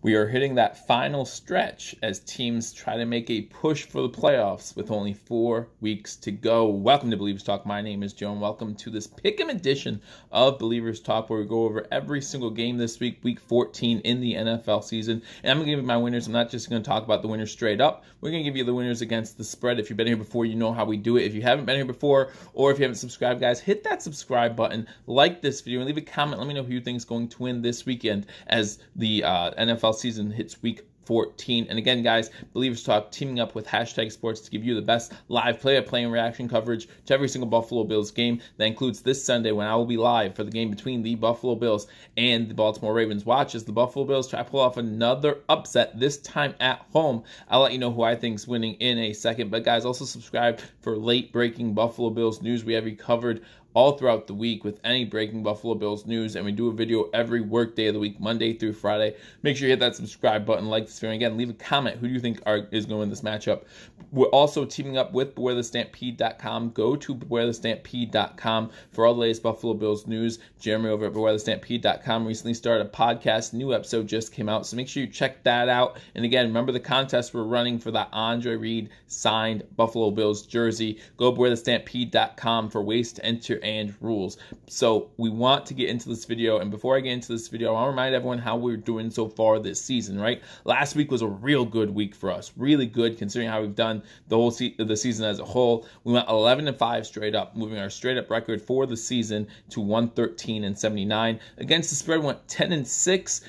We are hitting that final stretch as teams try to make a push for the playoffs with only 4 weeks to go. Welcome to Billievers Talk. My name is Joe, and welcome to this Pick'em edition of Billievers Talk, where we go over every single game this week, week 14 in the NFL season. And I'm going to give you my winners. I'm not just going to talk about the winners straight up. We're going to give you the winners against the spread. If you've been here before, you know how we do it. If you haven't been here before, or if you haven't subscribed, guys, hit that subscribe button, like this video, and leave a comment. Let me know who you think is going to win this weekend as the NFL season hits week 14. And again, guys, Billievers Talk teaming up with #sports to give you the best live play-by-play and reaction coverage to every single Buffalo Bills game. That includes this Sunday when I will be live for the game between the Buffalo Bills and the Baltimore Ravens. Watch as the Buffalo Bills try to pull off another upset, this time at home. I'll let you know who I think is winning in a second. But guys, also subscribe for late-breaking Buffalo Bills news. We have you covered all throughout the week with any breaking Buffalo Bills news, and we do a video every work day of the week, Monday through Friday. Make sure you hit that subscribe button, like this video, and again, leave a comment. Who do you think is going to win this matchup? We're also teaming up with BewareTheStampede.com. Go to BewareTheStampede.com for all the latest Buffalo Bills news. Jeremy over at BewareTheStampede.com recently started a podcast. New episode just came out, so make sure you check that out. And again, remember the contest we're running for that Andre Reed signed Buffalo Bills jersey. Go to BewareTheStampede.com for ways to enter and rules. So we want to get into this video, and before I get into this video, I want to remind everyone how we're doing so far this season, right? Last week was a real good week for us, really good considering how we've done the whole the season as a whole. We went 11-5 straight up, moving our straight up record for the season to 113-79. Against the spread, went 10-6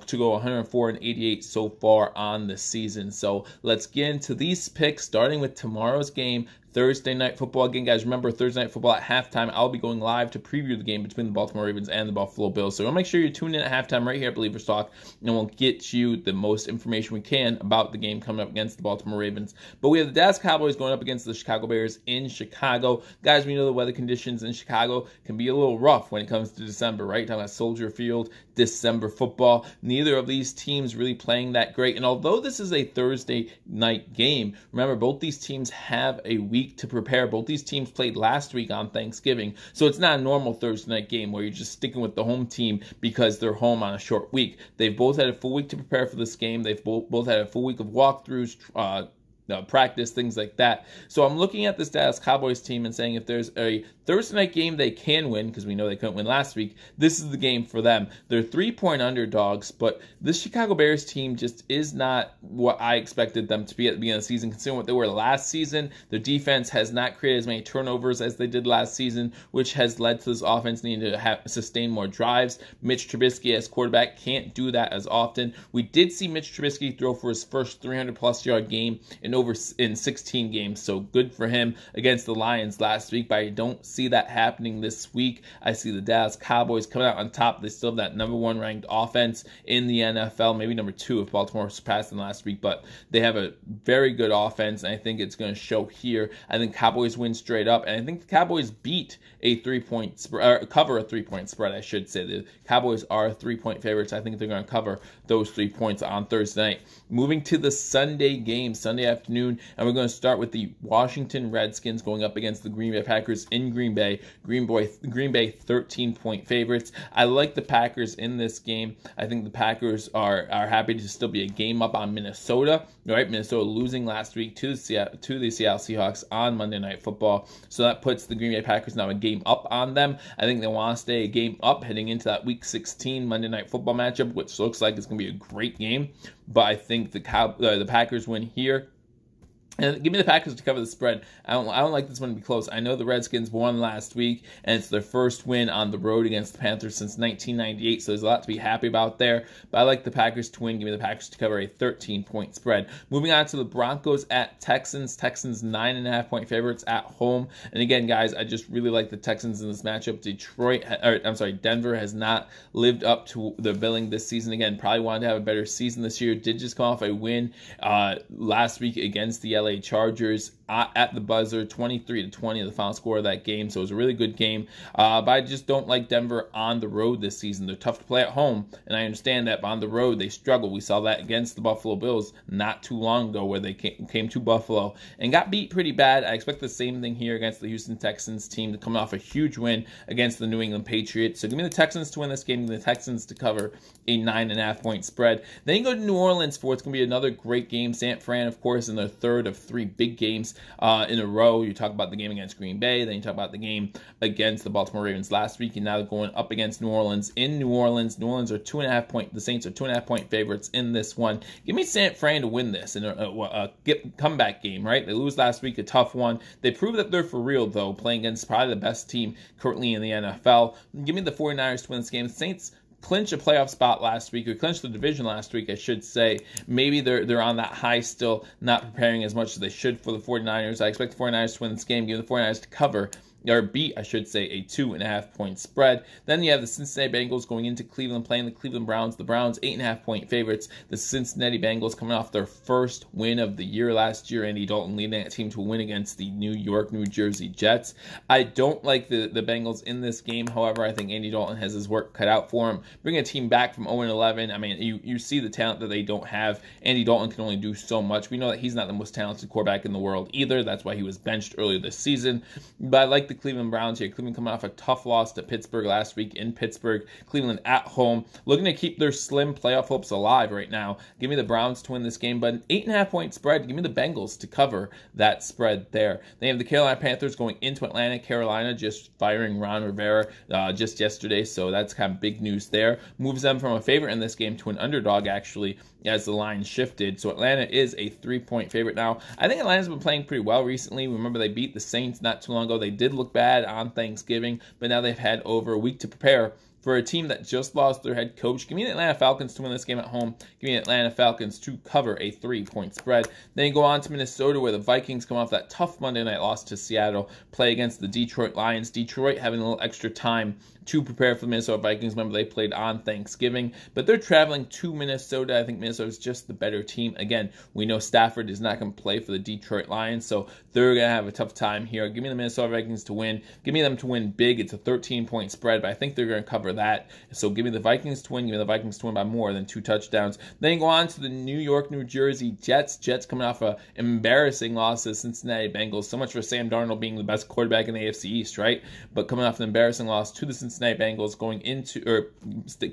to go 104-88 so far on the season. So let's get into these picks, starting with tomorrow's game, Thursday Night Football. Again, guys, remember Thursday Night Football at halftime. I'll be going live to preview the game between the Baltimore Ravens and the Buffalo Bills. So make sure you tune in at halftime right here at Billievers Talk, and we'll get you the most information we can about the game coming up against the Baltimore Ravens. But we have the Dallas Cowboys going up against the Chicago Bears in Chicago. Guys, we know the weather conditions in Chicago can be a little rough when it comes to December, right? Talking about Soldier Field, December football. Neither of these teams really playing that great. And although this is a Thursday night game, remember, both these teams have a week to prepare. Both these teams played last week on Thanksgiving, so it's not a normal Thursday night game where you're just sticking with the home team because they're home on a short week. They've both had a full week to prepare for this game. They've both had a full week of walkthroughs, practice, things like that. So I'm looking at this Dallas Cowboys team and saying if there's a Thursday night game they can win, because we know they couldn't win last week, this is the game for them. They're 3-point underdogs, but this Chicago Bears team just is not what I expected them to be at the beginning of the season, considering what they were last season. Their defense has not created as many turnovers as they did last season, which has led to this offense needing to sustain more drives. Mitch Trubisky as quarterback can't do that as often. We did see Mitch Trubisky throw for his first 300-plus yard game in 16 games, so good for him against the Lions last week, but I don't see that happening this week. I see the Dallas Cowboys coming out on top. They still have that #1 ranked offense in the NFL, maybe #2 if Baltimore surpassed them last week, but they have a very good offense, and I think it's going to show here. I think Cowboys win straight up, and I think the Cowboys beat a 3-point spread, or cover a 3-point spread, I should say. The Cowboys are 3-point favorites. I think they're going to cover those 3 points on Thursday night. Moving to the Sunday game, Sunday afternoon, and we're going to start with the Washington Redskins going up against the Green Bay Packers in Green Bay. Green Bay 13-point favorites. I like the Packers in this game. I think the Packers are happy to still be a game up on Minnesota. Right, Minnesota losing last week to the Seattle Seahawks on Monday Night Football. So that puts the Green Bay Packers now a game up on them. I think they want to stay a game up heading into that Week 16 Monday Night Football matchup, which looks like it's going to be a great game. But I think the Packers win here. And give me the Packers to cover the spread. I don't like this one to be close. I know the Redskins won last week, and it's their first win on the road against the Panthers since 1998, so there's a lot to be happy about there. But I like the Packers to win. Give me the Packers to cover a 13-point spread. Moving on to the Broncos at Texans. Texans 9.5-point favorites at home. And again, guys, I just really like the Texans in this matchup. Denver has not lived up to the billing this season. Again, probably wanted to have a better season this year. Did just come off a win last week against the LA Chargers at the buzzer, 23-20, the final score of that game. So it was a really good game. But I just don't like Denver on the road this season. They're tough to play at home, and I understand that, but on the road they struggle. We saw that against the Buffalo Bills not too long ago, where they came to Buffalo and got beat pretty bad. I expect the same thing here against the Houston Texans team, to come off a huge win against the New England Patriots. So give me the Texans to win this game, give me the Texans to cover a 9.5-point spread. Then you go to New Orleans for it's going to be another great game. San Fran, of course, in their third of 3 big games in a row. You talk about the game against Green Bay, then you talk about the game against the Baltimore Ravens last week, and now they're going up against New Orleans in New Orleans. New Orleans are 2.5-point. The Saints are 2.5-point favorites in this one. Give me San Fran to win this in a comeback game, right? They lose last week, a tough one. They prove that they're for real, though, playing against probably the best team currently in the NFL. Give me the 49ers to win this game. The Saints clinch a playoff spot last week, or clinched the division last week, I should say. Maybe they're on that high still, not preparing as much as they should for the 49ers. I expect the 49ers to win this game. Give the 49ers to cover, or beat, I should say, a 2.5-point spread. Then you have the Cincinnati Bengals going into Cleveland, playing the Cleveland Browns. The Browns, 8.5-point favorites. The Cincinnati Bengals coming off their first win of the year last year. Andy Dalton leading that team to a win against the New York, New Jersey Jets. I don't like the Bengals in this game. However, I think Andy Dalton has his work cut out for him. Bring a team back from 0-11. I mean, you see the talent that they don't have. Andy Dalton can only do so much. We know that he's not the most talented quarterback in the world either. That's why he was benched earlier this season. But I like the Cleveland Browns here. Cleveland coming off a tough loss to Pittsburgh last week in Pittsburgh. Cleveland at home, looking to keep their slim playoff hopes alive right now. Give me the Browns to win this game, but an 8.5-point spread. Give me the Bengals to cover that spread there. They have the Carolina Panthers going into Atlanta. Carolina just firing Ron Rivera just yesterday, so that's kind of big news there. Moves them from a favorite in this game to an underdog, actually, as the line shifted. So Atlanta is a 3-point favorite now. I think Atlanta's been playing pretty well recently. Remember, they beat the Saints not too long ago. They did look bad on Thanksgiving, but now they've had over a week to prepare for a team that just lost their head coach. Give me the Atlanta Falcons to win this game at home. Give me the Atlanta Falcons to cover a 3-point spread. Then you go on to Minnesota, where the Vikings come off that tough Monday night loss to Seattle, play against the Detroit Lions. Detroit having a little extra time to prepare for the Minnesota Vikings. Remember, they played on Thanksgiving, but they're traveling to Minnesota. I think Minnesota's just the better team. Again, we know Stafford is not going to play for the Detroit Lions, so they're going to have a tough time here. Give me the Minnesota Vikings to win. Give me them to win big. It's a 13-point spread, but I think they're going to cover that. So give me the Vikings to win. Give me the Vikings to win by more than 2 touchdowns. Then you go on to the New York, New Jersey Jets. Jets coming off an embarrassing loss to the Cincinnati Bengals. So much for Sam Darnold being the best quarterback in the AFC East, right? But coming off an embarrassing loss to the Cincinnati Bengals,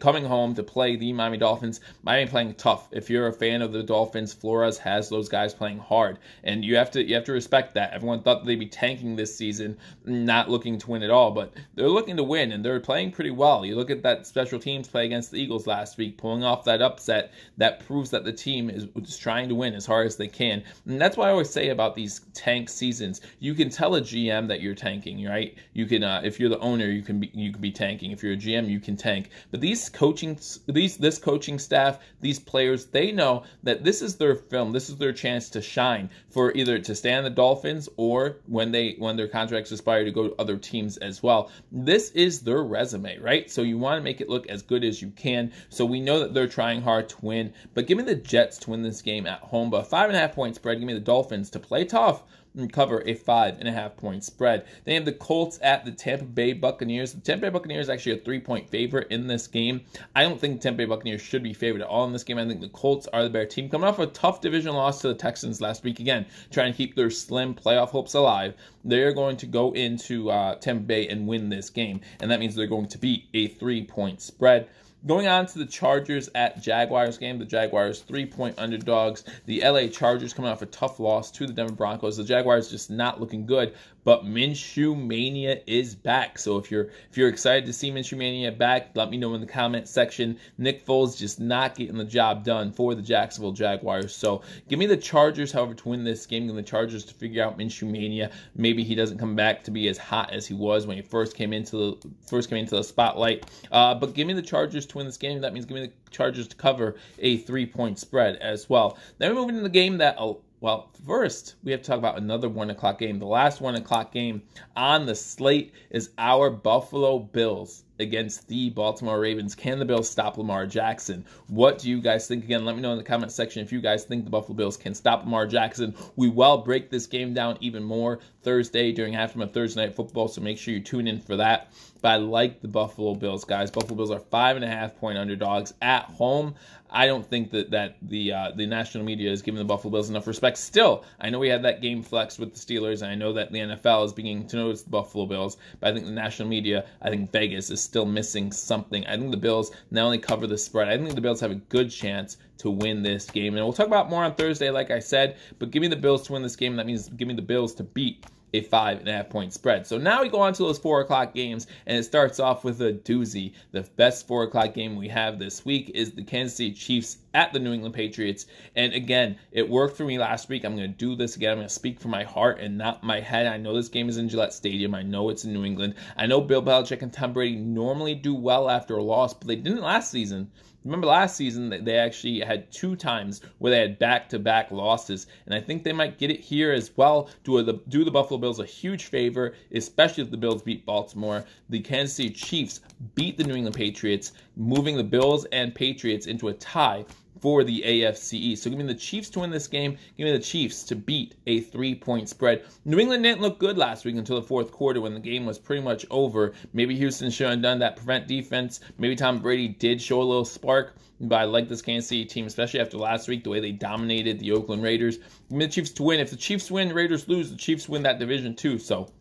coming home to play the Miami Dolphins. Miami playing tough. If you're a fan of the Dolphins, Flores has those guys playing hard, and you have to respect that. Everyone thought they'd be tanking this season, not looking to win at all, but they're looking to win, and they're playing pretty well. You look at that special teams play against the Eagles last week, pulling off that upset. That proves that the team is trying to win as hard as they can, and that's why I always say about these tank seasons, you can tell a GM that you're tanking, right? You can, if you're the owner, you can be tanking. If you're a GM, you can tank. But this coaching staff, these players, they know that this is their film. This is their chance to shine, for either to stay on the Dolphins, or when their contracts expire, to go to other teams as well. This is their resume, right? So you want to make it look as good as you can. So we know that they're trying hard to win. But give me the Jets to win this game at home. But a 5.5-point spread. Give me the Dolphins to play tough and cover a 5.5-point spread. They have the Colts at the Tampa Bay Buccaneers. The Tampa Bay Buccaneers are actually a 3-point favorite in this game. I don't think the Tampa Bay Buccaneers should be favored at all in this game. I think the Colts are the better team, coming off a tough division loss to the Texans last week. Again, trying to keep their slim playoff hopes alive. They're going to go into Tampa Bay and win this game, and that means they're going to beat a 3-point spread. Going on to the Chargers at Jaguars game. The Jaguars 3-point underdogs. The LA Chargers coming off a tough loss to the Denver Broncos. The Jaguars just not looking good, but Minshew Mania is back. So if you're excited to see Minshew Mania back, let me know in the comment section. Nick Foles just not getting the job done for the Jacksonville Jaguars. So give me the Chargers, however, to win this game. Give me the Chargers to figure out Minshew Mania. Maybe he doesn't come back to be as hot as he was when he first came into the spotlight. But give me the Chargers to win this game. That means give me the Chargers to cover a 3-point spread as well. Then we're moving to the game that, well, first we have to talk about another 1 o'clock game. The last 1 o'clock game on the slate is our Buffalo Bills against the Baltimore Ravens. Can the Bills stop Lamar Jackson? What do you guys think? Again, let me know in the comment section if you guys think the Buffalo Bills can stop Lamar Jackson. We will break this game down even more Thursday during halftime of Thursday Night Football, so make sure you tune in for that. But I like the Buffalo Bills, guys. Buffalo Bills are 5.5-point underdogs at home. I don't think that the national media is giving the Buffalo Bills enough respect. Still, I know we had that game flex with the Steelers, and I know that the NFL is beginning to notice the Buffalo Bills, but I think the national media, I think Vegas is still missing something. I think the Bills not only cover the spread, I think the Bills have a good chance to win this game. And we'll talk about more on Thursday, like I said, but give me the Bills to win this game. That means give me the Bills to beat a 5.5-point spread. So now we go on to those 4 o'clock games, and it starts off with a doozy. The best 4 o'clock game we have this week is the Kansas City Chiefs at the New England Patriots. And again, it worked for me last week. I'm going to do this again. I'm going to speak from my heart and not my head. I know this game is in Gillette Stadium. I know it's in New England. I know Bill Belichick and Tom Brady normally do well after a loss, but they didn't last season. Remember last season that they actually had 2 times where they had back-to-back losses, and I think they might get it here as well. Do the Buffalo Bills a huge favor, especially if the Bills beat Baltimore. The Kansas City Chiefs beat the New England Patriots, moving the Bills and Patriots into a tie for the AFC East. So give me the Chiefs to win this game. Give me the Chiefs to beat a 3-point spread. New England didn't look good last week until the fourth quarter when the game was pretty much over. Maybe Houston should have done that prevent defense. Maybe Tom Brady did show a little spark. But I like this Kansas City team, especially after last week, the way they dominated the Oakland Raiders. Give me the Chiefs to win. If the Chiefs win, the Raiders lose, the Chiefs win that division too. So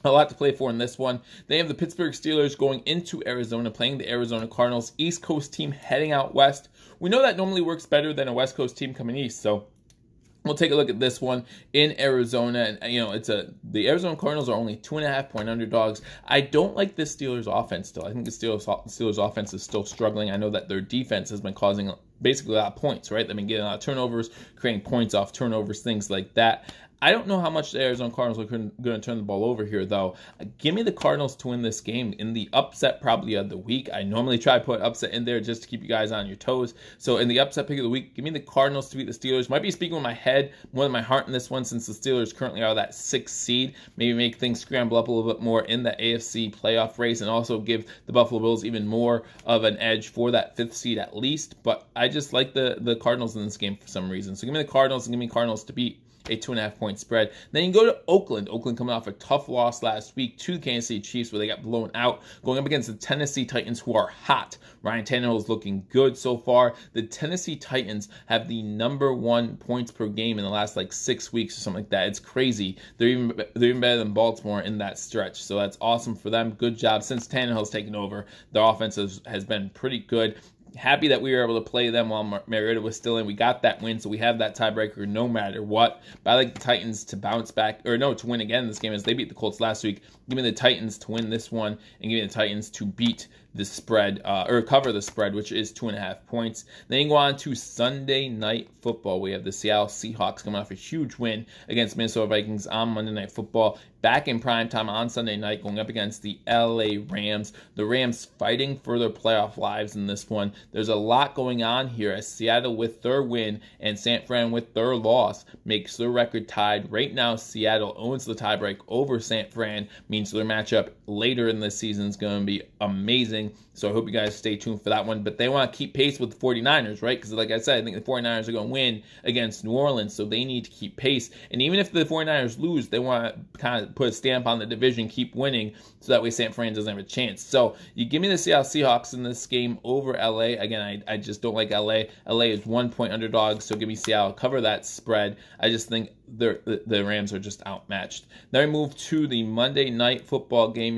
a lot to play for in this one. They have the Pittsburgh Steelers going into Arizona, playing the Arizona Cardinals. East Coast team heading out west. We know that normally works better than a West Coast team coming east, so we'll take a look at this one in Arizona. And, the Arizona Cardinals are only 2.5-point underdogs. I don't like this Steelers offense still. I think the Steelers offense is still struggling. I know that their defense has been causing basically a lot of points, right? They've been getting a lot of turnovers, creating points off turnovers, things like that. I don't know how much the Arizona Cardinals are going to turn the ball over here, though. Give me the Cardinals to win this game in the upset probably of the week. I normally try to put upset in there just to keep you guys on your toes. So in the upset pick of the week, give me the Cardinals to beat the Steelers. Might be speaking with my head more than my heart in this one, since the Steelers currently are that 6th seed. Maybe make things scramble up a little bit more in the AFC playoff race, and also give the Buffalo Bills even more of an edge for that 5th seed at least. But I just like the Cardinals in this game for some reason. So give me the Cardinals, and give me Cardinals to beat a 2.5-point spread. Then you go to Oakland. Oakland coming off a tough loss last week to the Kansas City Chiefs, where they got blown out, going up against the Tennessee Titans, who are hot. Ryan Tannehill is looking good so far. The Tennessee Titans have the #1 points per game in the last 6 weeks or something like that. It's crazy. They're even better than Baltimore in that stretch. So that's awesome for them. Good job. Since Tannehill's taken over, their offense has been pretty good. Happy that we were able to play them while Mariota was still in. We got that win, so we have that tiebreaker no matter what. But I like the Titans to bounce back, to win again in this game, as they beat the Colts last week. Give me the Titans to win this one, and give me the Titans to beat the spread, or cover the spread, which is 2.5 points. Then you go on to Sunday Night Football. We have the Seattle Seahawks coming off a huge win against Minnesota Vikings on Monday Night Football. Back in primetime on Sunday night, going up against the LA Rams. The Rams fighting for their playoff lives in this one. There's a lot going on here, as Seattle with their win and San Fran with their loss makes their record tied. Right now, Seattle owns the tiebreak over San Fran, means their matchup later in the season is going to be amazing. So I hope you guys stay tuned for that one. But they want to keep pace with the 49ers, right? Because like I said, I think the 49ers are going to win against New Orleans, so they need to keep pace. And even if the 49ers lose, they want to kind of put a stamp on the division, keep winning, so that way San Fran doesn't have a chance. So you give me the Seattle Seahawks in this game over LA. Again, I just don't like LA. LA is 1-point underdogs, so give me Seattle. Cover that spread. I just think the Rams are just outmatched. Then we move to the Monday Night Football game.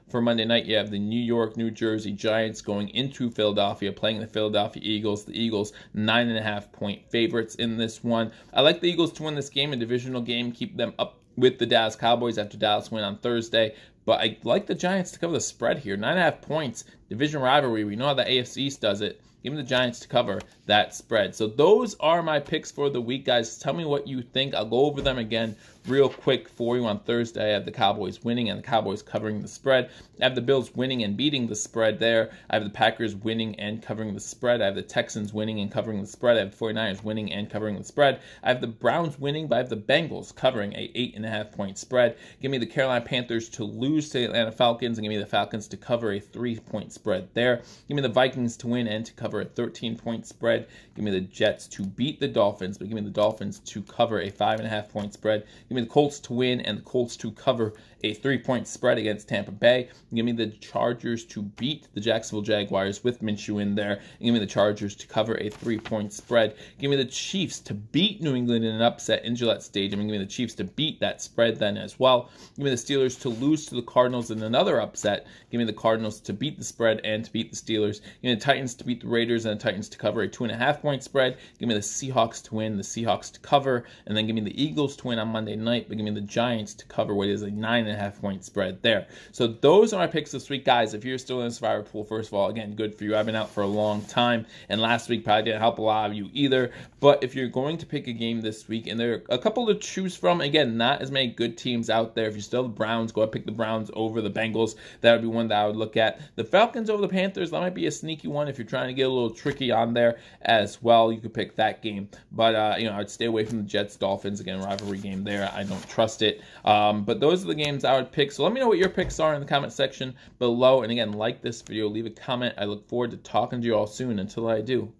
For Monday night, you have the New York, New Jersey Giants going into Philadelphia, playing the Philadelphia Eagles. The Eagles, 9.5-point favorites in this one. I like the Eagles to win this game, a divisional game, keep them up with the Dallas Cowboys after Dallas win on Thursday. But I like the Giants to cover the spread here. 9.5 points, division rivalry. We know how the AFC East does it. Give me the Giants to cover that spread. So those are my picks for the week, guys. Tell me what you think. I'll go over them again real quick for you on Thursday. I have the Cowboys winning and the Cowboys covering the spread. I have the Bills winning and beating the spread there. I have the Packers winning and covering the spread. I have the Texans winning and covering the spread. I have the 49ers winning and covering the spread. I have the Browns winning, but I have the Bengals covering a 8.5-point spread. Give me the Carolina Panthers to lose to the Atlanta Falcons, and give me the Falcons to cover a 3-point spread there. Give me the Vikings to win and to cover a 13-point spread. Give me the Jets to beat the Dolphins, but give me the Dolphins to cover a 5.5-point spread. Give me the Colts to win and the Colts to cover a 3-point spread against Tampa Bay. Give me the Chargers to beat the Jacksonville Jaguars with Minshew in there. And give me the Chargers to cover a 3-point spread. Give me the Chiefs to beat New England in an upset in Gillette Stadium. And give me the Chiefs to beat that spread then as well. Give me the Steelers to lose to the Cardinals in another upset. Give me the Cardinals to beat the spread and to beat the Steelers. Give me the Titans to beat the Raiders and the Titans to cover a 2.5-point spread. Give me the Seahawks to win, the Seahawks to cover. And then give me the Eagles to win on Monday night. But give me the Giants to cover what is a 9.5-point spread there. So those are my picks this week, guys. If you're still in the Survivor pool, first of all, again, good for you. I've been out for a long time, and last week probably didn't help a lot of you either. But if you're going to pick a game this week, and there are a couple to choose from, again, not as many good teams out there. If you still have the Browns, go ahead and pick the Browns over the Bengals. That would be one that I would look at. The Falcons over the Panthers, that might be a sneaky one if you're trying to get a little tricky on there as well. You could pick that game. But, I'd stay away from the Jets-Dolphins. Again, rivalry game there. I don't trust it. But those are the games I would pick. So let me know what your picks are in the comment section below. And again, like this video, leave a comment. I look forward to talking to you all soon. Until I do,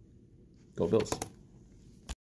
go Bills.